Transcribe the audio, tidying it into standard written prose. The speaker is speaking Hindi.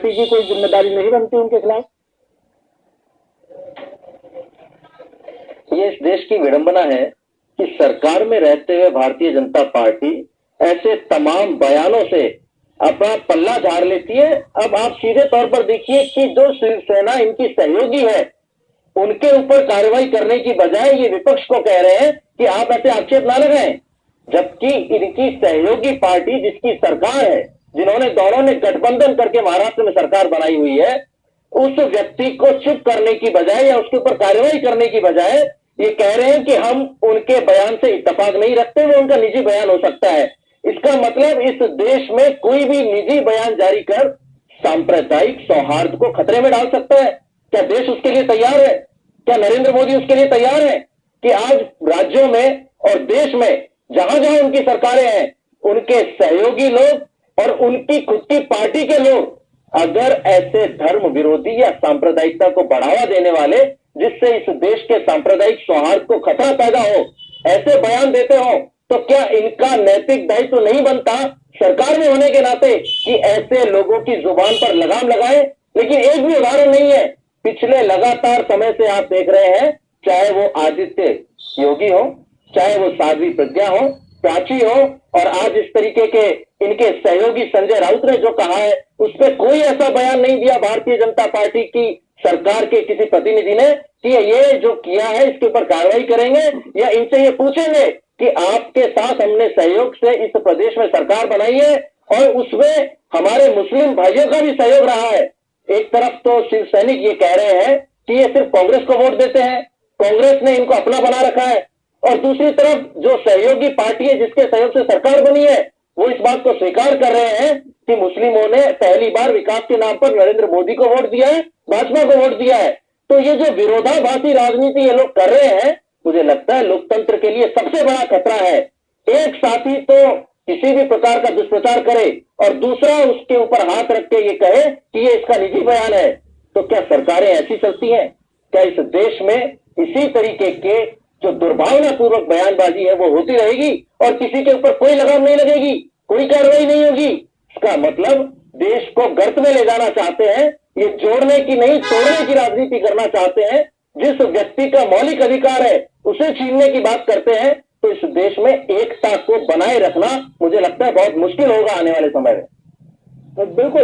पार्टी की कोई जिम्मेदारी नहीं बनती उनके खिलाफ? ये इस देश की विडंबना है कि सरकार में रहते हुए भारतीय जनता पार्टी ऐसे तमाम बयानों से अपना पल्ला झाड़ लेती है। अब आप सीधे तौर पर देखिए कि जो शिवसेना इनकी सहयोगी है उनके ऊपर कार्रवाई करने की बजाय ये विपक्ष को कह रहे हैं कि आप ऐसे आक्षेप ना लगाएं, जबकि इनकी सहयोगी पार्टी जिसकी सरकार है, जिन्होंने दोनों ने गठबंधन करके महाराष्ट्र में सरकार बनाई हुई है, उस व्यक्ति को चुप करने की बजाय या उसके ऊपर कार्रवाई करने की बजाय ये कह रहे हैं कि हम उनके बयान से इत्तेफाक नहीं रखते, वो उनका निजी बयान हो सकता है। इसका मतलब इस देश में कोई भी निजी बयान जारी कर सांप्रदायिक सौहार्द को खतरे में डाल सकता है। क्या देश उसके लिए तैयार है? क्या नरेंद्र मोदी उसके लिए तैयार है कि आज राज्यों में और देश में जहां जहां उनकी सरकारें हैं, उनके सहयोगी लोग और उनकी खुद की पार्टी के लोग अगर ऐसे धर्म विरोधी या सांप्रदायिकता को बढ़ावा देने वाले, जिससे इस देश के सांप्रदायिक सौहार्द को खतरा पैदा हो, ऐसे बयान देते हो, तो क्या इनका नैतिक दायित्व नहीं बनता सरकार में होने के नाते कि ऐसे लोगों की जुबान पर लगाम लगाए? लेकिन एक भी उदाहरण नहीं है। पिछले लगातार समय से आप देख रहे हैं, चाहे वो आदित्य योगी हो, चाहे वो साध्वी प्रज्ञा हो, प्राची हो, और आज इस तरीके के इनके सहयोगी संजय राउत ने जो कहा है, उस पर कोई ऐसा बयान नहीं दिया भारतीय जनता पार्टी की सरकार के किसी प्रतिनिधि ने कि ये जो किया है इसके ऊपर कार्रवाई करेंगे, या इनसे ये पूछेंगे कि आपके साथ हमने सहयोग से इस प्रदेश में सरकार बनाई है और उसमें हमारे मुस्लिम भाइयों का भी सहयोग रहा है। एक तरफ तो शिव सैनिक ये कह रहे हैं कि ये सिर्फ कांग्रेस को वोट देते हैं, कांग्रेस ने इनको अपना बना रखा है, और दूसरी तरफ जो सहयोगी पार्टी है जिसके सहयोग से सरकार बनी है, वो इस बात को स्वीकार कर रहे हैं कि मुस्लिमों ने पहली बार विकास के नाम पर नरेंद्र मोदी को वोट दिया है, भाजपा को वोट दिया है। तो ये जो विरोधाभासी राजनीति ये लोग कर रहे हैं, मुझे लगता है लोकतंत्र के लिए सबसे बड़ा खतरा है। एक साथी तो किसी भी प्रकार का दुष्प्रचार करे और दूसरा उसके ऊपर हाथ रख के ये कहे कि ये इसका निजी बयान है, तो क्या सरकारें ऐसी चलती हैं? क्या इस देश में इसी तरीके के जो दुर्भावनापूर्वक बयानबाजी है वो होती रहेगी और किसी के ऊपर कोई लगाम नहीं लगेगी, कोई कार्रवाई नहीं होगी? इसका मतलब देश को गर्त में ले जाना चाहते हैं, ये जोड़ने की नहीं तोड़ने की राजनीति करना चाहते हैं। जिस व्यक्ति का मौलिक अधिकार है उसे छीनने की बात करते हैं, तो इस देश में एकता को बनाए रखना मुझे लगता है बहुत मुश्किल होगा आने वाले समय में। बिल्कुल।